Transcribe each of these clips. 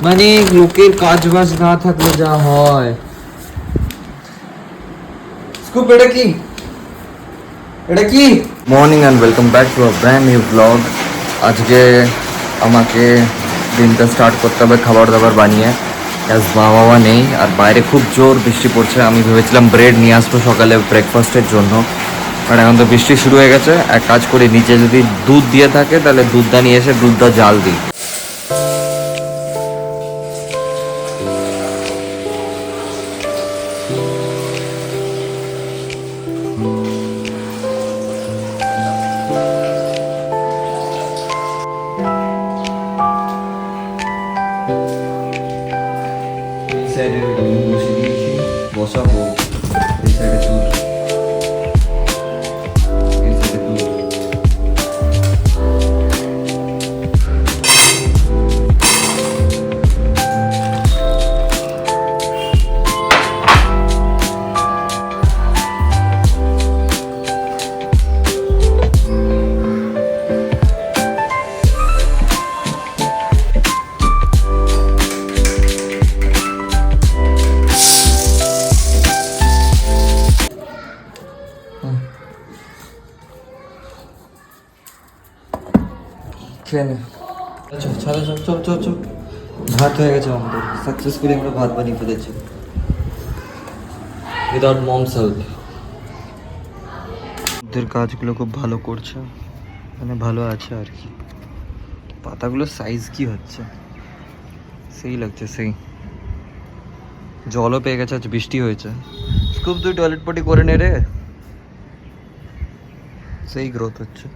মানে লোকের কাজ বাজ না থাকলে যা হয়। স্কুপ এটা কি? এটা কি? Morning and welcome back to a brand new blog. আজকে আমাকে দিনটা স্টার্ট করতে হবে খাবার দাবার বানিয়ে। আজ মা বাবা নেই আর বাইরে খুব জোর বৃষ্টি পড়ছে। আমি ভেবেছিলাম ব্রেড নিয়ে আসবো সকালে ব্রেকফাস্টের জন্য, আর এখন তো বৃষ্টি শুরু হয়ে গেছে। এক কাজ করি, নিচে যদি দুধ দিয়ে থাকে তাহলে দুধটা নিয়ে এসে দুধটা জাল দিই। এই সাইডে দুধ বসিয়ে দিয়েছি, বসাবো। এই সাইডে দুধ, এই সাইডে দুধ। খেয়ে নে। চল চল চল চল চল। ভাত হয়ে গেছে আমাদের, সাকসেসফুলি আমরা ভাত বানিয়ে ফেলেছি উইদাউট মমস হেল্প। ওদের কাজগুলো খুব ভালো করছে, মানে ভালো আছে আর কি। পাতাগুলোর সাইজ কি হচ্ছে, সেই লাগছে সেই। জলও পেয়ে গেছে, আজ বৃষ্টি হয়েছে। স্কুপ তুই টয়লেট পটি করে নে রে, সেই গ্রোথ হচ্ছে।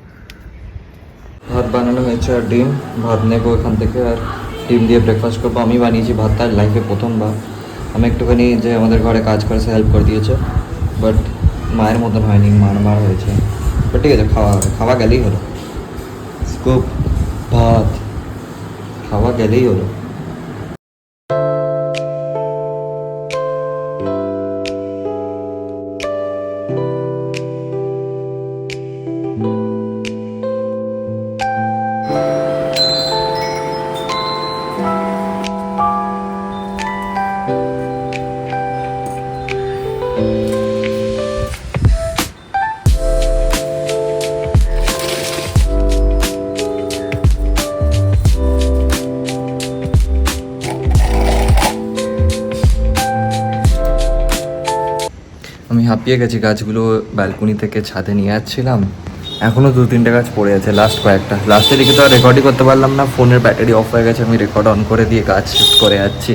ভাত বানানো হয়েছে আর ডিম, ভাত নেবো এখান থেকে আর ডিম দিয়ে ব্রেকফাস্ট করবো। আমি বানিয়েছি ভাতটা লাইফে প্রথমবার। আমি একটুখানি যে আমাদের ঘরে কাজ করে সে হেল্প করে দিয়েছে, বাট মায়ের মতন হয়নি, মার হয়েছে। বাট ঠিক আছে, খাওয়া গেলেই হলো। স্কুপ ভাত খাওয়া গেলেই হলো। আমি হাঁপিয়ে গেছি, গাছগুলো ব্যালকনি থেকে ছাদে নিয়ে যাচ্ছিলাম। এখনও 2-3টে গাছ পড়ে আছে, লাস্ট কয়েকটা। লাস্টের দিকে তো আর রেকর্ডই করতে পারলাম না, ফোনের ব্যাটারি অফ হয়ে গেছে। আমি রেকর্ড অন করে দিয়ে গাছ শিফট করে যাচ্ছি।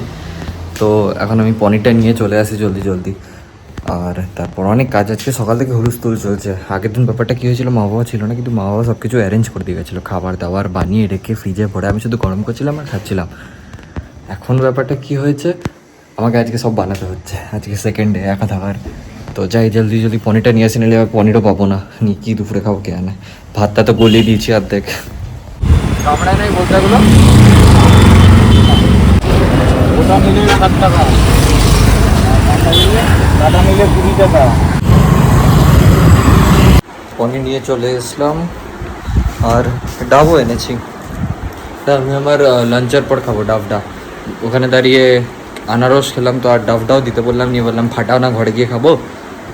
তো এখন আমি পনিরটা নিয়ে চলে আসি জলদি। আর তারপর অনেক কাজ, আজকে সকাল থেকে হুলস্থুল চলছে। আগের দিন ব্যাপারটা কী হয়েছিল, মা বাবা ছিল না, কিন্তু মা বাবা সব কিছু অ্যারেঞ্জ করে দিয়ে গেছিলো, খাবার দাবার বানিয়ে রেখে ফ্রিজে ভরে আমি শুধু গরম করছিলাম আর খাচ্ছিলাম। এখন ব্যাপারটা কী হয়েছে, আমাকে আজকে সব বানাতে হচ্ছে। আজকে সেকেন্ড ডে একা থাকার। তো যাই জলদি পনিরটা নিয়ে আসি, নিলে আবার পনিরও পাবো না। নিয়ে কী দুপুরে খাবো কে আনে। ভাতটা তো গলিয়ে দিয়েছি অর্ধেক। কামড়ায় নাই বোলটাগুলো, ওটা নিলে 7 টাকা, কাটা নিলে 20 টাকা। পনির নিয়ে চলে এসলাম আর ডাবও এনেছি। তা আমি আমার লাঞ্চের পর খাবো ডাবটা। ওখানে দাঁড়িয়ে আনারস খেলাম, তো আর ডাবটাও দিতে বললাম, নিয়ে বললাম ফাটাও না, ঘরে গিয়ে খাবো।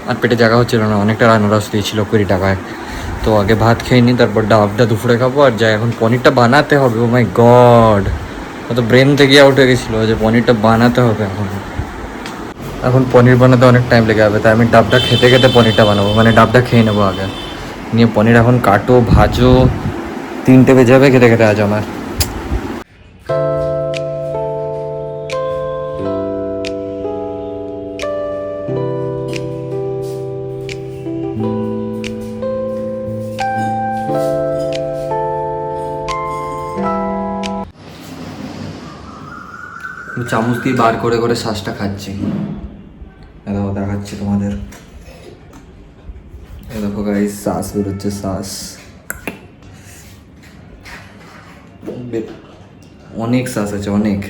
আর পেটে জায়গা হচ্ছিল না, অনেকটা আনারস দিয়েছিল 20 টাকায়। তো আগে ভাত খেয়ে নিই, তারপর ডাবটা দুপুরে খাবো। আর যাই এখন পনিরটা বানাতে হবে। ও মাই গড, তো ব্রেন থেকে আউট হয়ে গেছিলো যে পনিরটা বানাতে হবে। এখন পনির বানাতে অনেক টাইম লেগে যাবে, তাই আমি ডাবটা খেতে পনিরটা বানাবো। মানে ডাবটা খেয়ে নেবো আগে, নিয়ে পনির এখন কাটো ভাজো। 3টে বেজে যাবে খেতে আজ আমার। চামচ দিয়ে বার করে শ্বাসটা খাচ্ছি। দেখো দেখাচ্ছি তোমাদের, দেখো গাইস, শ্বাস বেরোচ্ছে, শ্বাস অনেক শ্বাস আছে, অনেক।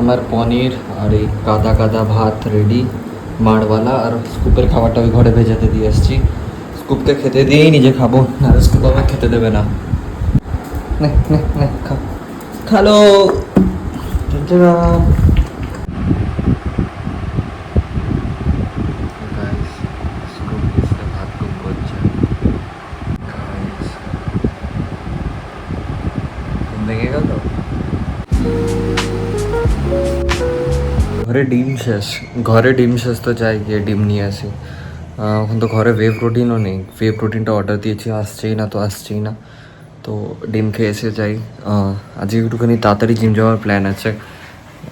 আমার পনির আর এই কাদা কাদা ভাত রেডি, মাড়ওয়ালা, আর স্কুপের খাবারটা ওই ঘরে ভেজাতে দিয়ে এসেছি। স্কুপকে খেতে দিয়েই নিজে খাবো, না স্কুপ আমাকে খেতে দেবে না। নে নে নে খা, খালো। ভেঙে গেল। ঘরে ডিম শেষ, ঘরে ডিম শেষ, তো যাই গিয়ে ডিম নিয়ে আসি। এখন তো ঘরে ওয়ে প্রোটিনও নেই, ওয়ে প্রোটিনটা অর্ডার দিয়েছি, আসছেই না, তো আসছেই না, তো ডিম খেয়ে এসে যাই। আজকে একটুখানি তাড়াতাড়ি জিম যাওয়ার প্ল্যান আছে।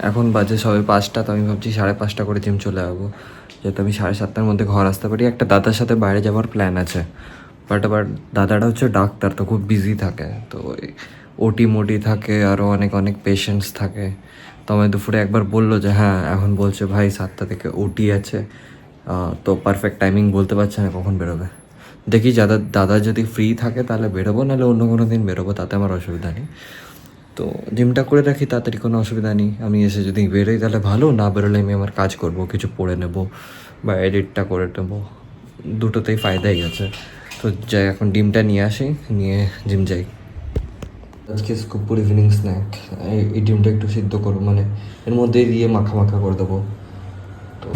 এখন বাজে সবে 5টা, তো আমি ভাবছি 5:30 করে জিম চলে যাবো, যাতে আমি 7:30টার মধ্যে ঘর আসতে পারি। একটা দাদার সাথে বাইরে যাওয়ার প্ল্যান আছে, বাট আবার দাদাটা হচ্ছে ডাক্তার, তো খুব বিজি থাকে, তো ওটি মোটি থাকে, আরও অনেক অনেক পেশেন্টস থাকে। তো আমায় দুপুরে একবার বললো যে হ্যাঁ, এখন বলছে ভাই 7টা থেকে ওটি আছে, তো পারফেক্ট টাইমিং বলতে পারছে না কখন বেরোবে। দেখি দাদা যদি ফ্রি থাকে তাহলে বেরোবো, নাহলে অন্য কোনো দিন বেরোবো, তাতে আমার অসুবিধা নেই। তো জিমটা করে রাখি, তাড়াতাড়ি কোনো অসুবিধা নেই। আমি এসে যদি বেরোই তাহলে ভালো, না বেরোলে আমি আমার কাজ করব, কিছু পড়ে নেব বা এডিটটা করে নেবো, দুটোতেই ফায়দাই আছে। তো যাই, এখন ডিমটা নিয়ে আসি, নিয়ে জিম যাই। আজকে স্কুপুর ইভিনিং স্ন্যাক, এই ডিমটা একটু সিদ্ধ করবো, মানে এর মধ্যেই দিয়ে মাখা মাখা করে দেবো। তো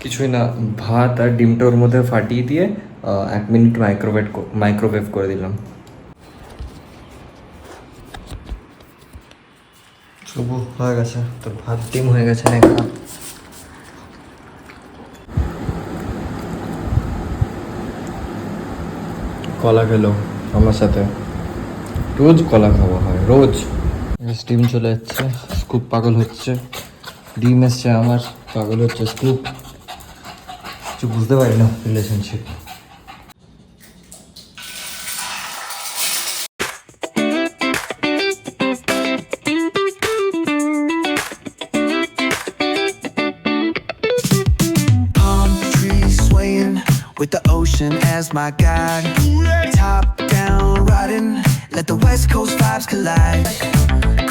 কিছুই না, ভাত আর ডিমটা ওর মধ্যে ফাটিয়ে দিয়ে 1 মিনিট মাইক্রোওয়েভ করে দিলাম। শুভ হয়ে গেছে, তোর ভাত ডিম হয়ে গেছে না? কলা খেলো আমার সাথে, রোজ কলা খাওয়া হয়, রোজ। ডিম চলে যাচ্ছে, স্কুপ পাগল হচ্ছে, ডিম এসছে আমার, পাগল হচ্ছে স্কুপ। কিছু বুঝতে পারি না relationship. Palm trees swaying with the ocean as my guide. Top down riding, let the West Coast vibes collide.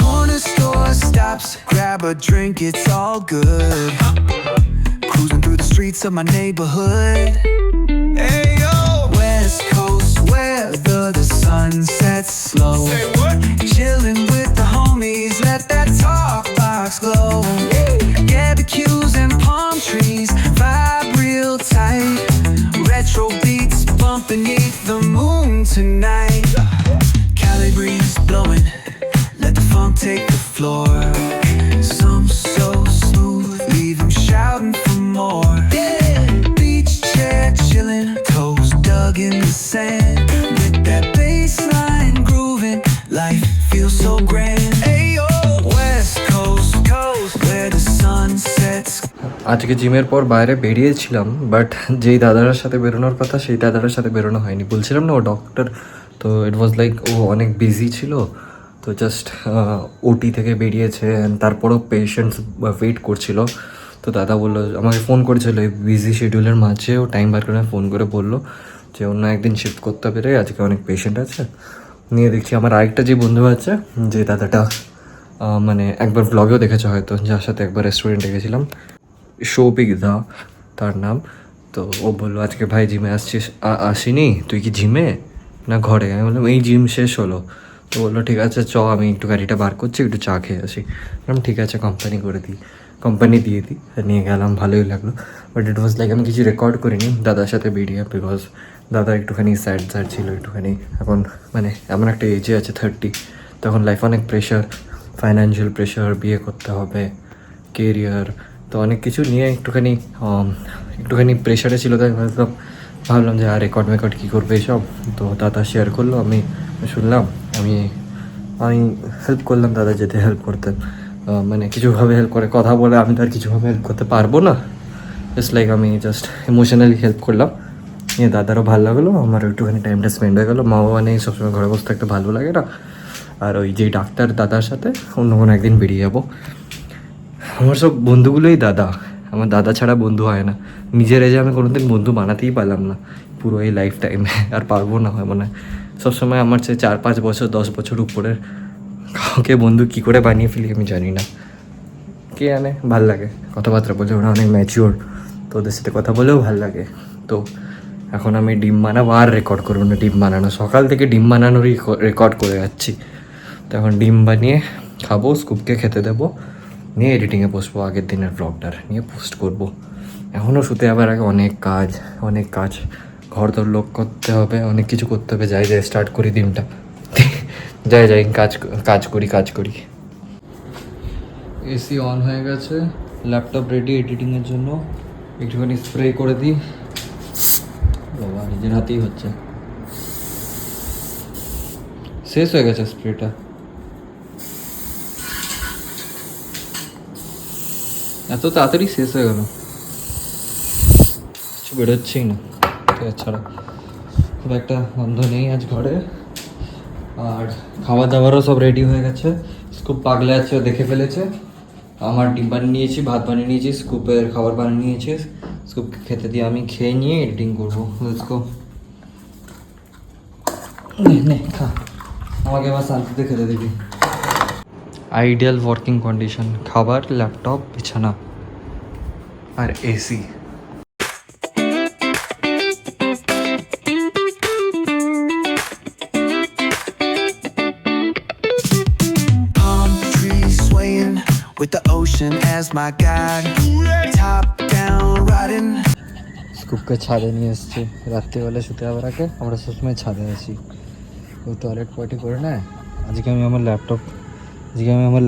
Corner store stops, grab a drink, it's all good. Cruising through the streets of my neighborhood. Hey yo, West Coast weather, the sun sets slow. Say what? Chilling with the homies, let that talk box glow. Barbecues and palm trees, vibe real tight. Retro beats bump beneath the moon tonight. Cali breeze blowing, let the funk take the floor. Some so smooth, leave 'em shouting for more. Beach chair chilling, toes dug in the sand. With that bass line grooving, life feels so grand. Ayo, West Coast, where the sun sets. আজকে জিমের পর বাইরে বেরিয়েছিলাম, but যেই দাদার সাথে বেরোনোর কথা সেই দাদার সাথে বেরোনো হয়নি। বলছিলাম না ও ডক্টর, তো ইট ওয়াজ লাইক ও অনেক বিজি ছিল, তো জাস্ট ওটি থেকে বেরিয়েছে, and তারপরও পেশেন্টস ওয়েট করছিল। তো দাদা বললো, আমাকে ফোন করেছিল এই বিজি শিডিউলের মাঝে, ও টাইম বার করে ফোন করে বললো যে অন্য একদিন শিফট করতে পেরে, আজকে অনেক পেশেন্ট আছে। নিয়ে দেখছি আমার আরেকটা যে বন্ধু আছে, যে দাদাটা মানে একবার ব্লগেও দেখেছে হয়তো, যার সাথে একবার রেস্টুরেন্টে গেছিলাম, শৌপিক দা তার নাম। তো ও বললো আজকে ভাই জিমে আসছিস, আসিনি তুই কি জিমে না ঘরে? আমি বললাম এই জিম শেষ হলো। তো বললো ঠিক আছে চ, আমি একটু গাড়িটা বার করছি, একটু চা খেয়ে আসি। বললাম ঠিক আছে, কোম্পানি দিয়ে দিই। নিয়ে গেলাম, ভালোই লাগলো। বাট ইট ওয়াজ লাইক আমি কিছু রেকর্ড করিনি দাদার সাথে বেরিয়ে, বিকজ দাদা একটুখানি স্যাড ছিল একটুখানি। এখন মানে এমন একটা এজে আছে 30, তখন লাইফ অনেক প্রেশার, ফাইন্যান্সিয়াল প্রেশার, বিয়ে করতে হবে, কেরিয়ার, তো অনেক কিছু নিয়ে একটুখানি প্রেশারে ছিল। তাই ভাবলাম যে আর রেকর্ড কী করবে এইসব। তো দাদা শেয়ার করলো, আমি শুনলাম, আমি হেল্প করলাম দাদা, যেতে হেল্প করতে, মানে কিছুভাবে হেল্প করে, কথা বলে আমি তো আর কিছুভাবে হেল্প করতে পারবো না, জাস্ট লাইক আমি জাস্ট ইমোশনালি হেল্প করলাম। নিয়ে দাদারও ভালো লাগলো, আমার একটুখানি টাইমটা স্পেন্ড হয়ে গেলো। মা বাবা নেই, সবসময় ঘরে বসে থাকতে ভালো লাগে না। আর ওই যে ডাক্তার দাদার সাথে অন্য কোনো একদিন বেরিয়ে যাবো। আমার সব বন্ধুগুলোই দাদা, আমার দাদা ছাড়া বন্ধু হয় না। নিজের এজে আমি কোনোদিন বন্ধু বানাতেই পারলাম না, পুরো এই লাইফ টাইমে আর পারবো না হয় মনে হয়। সবসময় আমার চেয়ে 4-5 বছর 10 বছর উপরের কাউকে বন্ধু কী করে বানিয়ে ফেলি আমি জানি না। কে জানে, ভাল লাগে কথাবার্তা বলে, ওরা অনেক ম্যাচিওর, তো ওদের সাথে কথা বলেও ভাল লাগে। তো এখন আমি ডিম বানাবো আর রেকর্ড করবো না, ডিম বানানো সকাল থেকে ডিম বানানোরই রেকর্ড করে যাচ্ছি। তো এখন ডিম বানিয়ে খাবো, স্কুপকে খেতে দেবো, নিয়ে এডিটিংয়ে বসবো, আগের দিনের ব্লগটার নিয়ে পোস্ট করব। এখনও শুতে যাবার আগে অনেক কাজ, ঘর তোর লোক করতে হবে, অনেক কিছু করতে হবে। যাই স্টার্ট করি দিনটা, যাই কাজ করি। এসি অন হয়ে গেছে, ল্যাপটপ রেডি এডিটিংয়ের জন্য, একটুখানি স্প্রে করে দিই। বাবা নিজের হাতেই হচ্ছে, শেষ হয়ে গেছে স্প্রেটা। এত তাড়াতাড়ি শেষ হয়ে গেল, কিছু বেরোচ্ছেই না। ছাড়া খুব একটা বন্ধ নেই আজ ঘরে। আর খাওয়া দাওয়ারও সব রেডি হয়ে গেছে। স্কুপ পাগলে আছে, ও দেখে ফেলেছে। আমার ডিম বানিয়ে নিয়েছি, ভাত বানিয়ে নিয়েছি, স্কুপের খাবার বানিয়ে নিয়েছি। স্কুপকে খেতে দিয়ে আমি খেয়ে নিয়ে এডিটিং করবো। Let's go. নে খা, আমাকে এবার শান্তিতে খেতে দিবি। আইডিয়াল ওয়ার্কিং কন্ডিশন, খাবার, ল্যাপটপ, বিছানা আর AC. Palm trees swaying with the ocean as my guide. Top down riding. স্কুপকে ছাদে নিয়ে এসছি রাত্রিবেলা শুতে যাওয়ার আগে। আমরা সবসময় ছাদে আছি, ও টয়লেট পটি করে নেয়। আজকে আমি আমার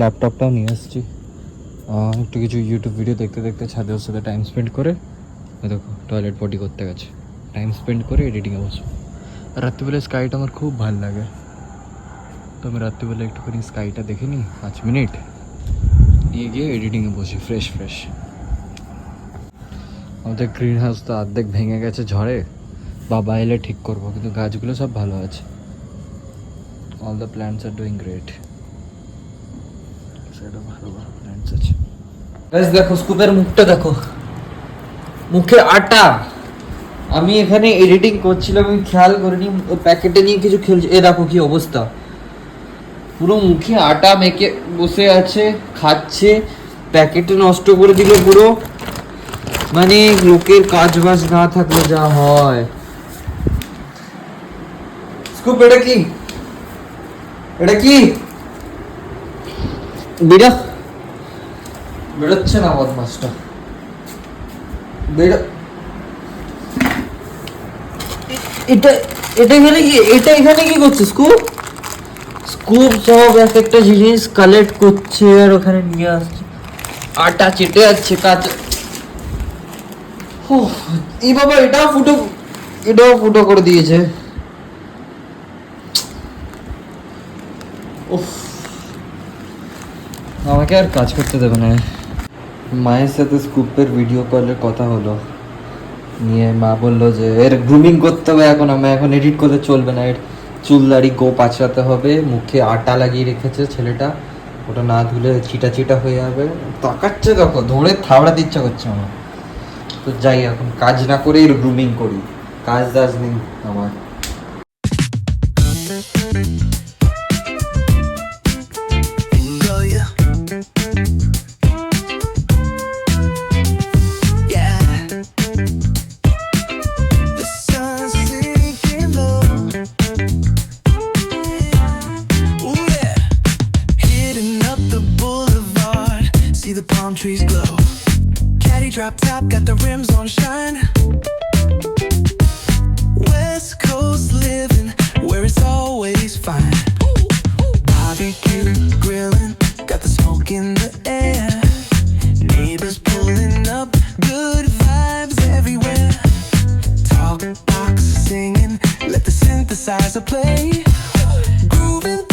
ল্যাপটপটাও নিয়ে এসেছি। একটু কিছু ইউটিউব ভিডিও দেখতে দেখতে ছাদে ওর সাথে টাইম স্পেন্ড করে, দেখো টয়লেট পটি করতে গেছে, টাইম স্পেন্ড করে এডিটিংয়ে বসবো। আর রাত্রিবেলা স্কাইটা আমার খুব ভালো লাগে, তো আমি রাত্রিবেলা একটুখানি স্কাইটা দেখে নিই 5 মিনিট, নিয়ে গিয়ে এডিটিংয়ে বসি ফ্রেশ। আমাদের গ্রিন হাউস তো অর্ধেক ভেঙে গেছে ঝড়ে, বাবা এলে ঠিক করবো, কিন্তু গাছগুলো সব ভালো আছে। All the plants are doing great. ভালো প্ল্যান্টস আছে। দেখো স্কুপের মুখটা দেখো, মুখে আটা। আমি এখানে এডিটিং করছিলাম, আমি খেয়াল করিনি ও প্যাকেটে নিয়ে কিছু খেলছে। এ দেখো কি অবস্থা, পুরো মুখে আটা মেখে বসে আছে, খাচ্ছে, প্যাকেটে নষ্ট করে দিল পুরো। মানে লোকের কাজ বাজ না থাকলে যা হয়। স্কুপ এটা কি বেরোচ্ছে না বদমাসটা, এটা এখানে কি করছে স্কুপ সব একটা জিনিস কালেক্ট করছে আর ওখানে নিয়ে আসছে, আটা চেটে যাচ্ছে কাজ। এই বাবা এটাও ফুটো করে দিয়েছে। আমাকে আর কাজ করতে দেবে না। মায়ের সাথে স্কুপের ভিডিও কলে কথা হলো, নিয়ে মা বললো যে এর গ্রুমিং করতে হবে এখন, আমি এখন এডিট করলে চলবে না, এর চুল দাড়ি গোপ আঁচড়াতে হবে। মুখে আটা লাগিয়ে রেখেছে ছেলেটা, ওটা না ধুলে চিটা হয়ে যাবে। তাকাচ্ছে দেখো, ধরে থাবড়াতে ইচ্ছা করছে আমার। তো যাই, এখন কাজ না করে এর গ্রুমিং করি, কাজ নেই আমার। The palm trees glow. Caddy drop top, got the rims on shine. West Coast living, where it's always fine. Barbecue grilling, got the smoke in the air. Neighbors pulling up, good vibes everywhere. Talk box singing, let the synthesizer play. Grooving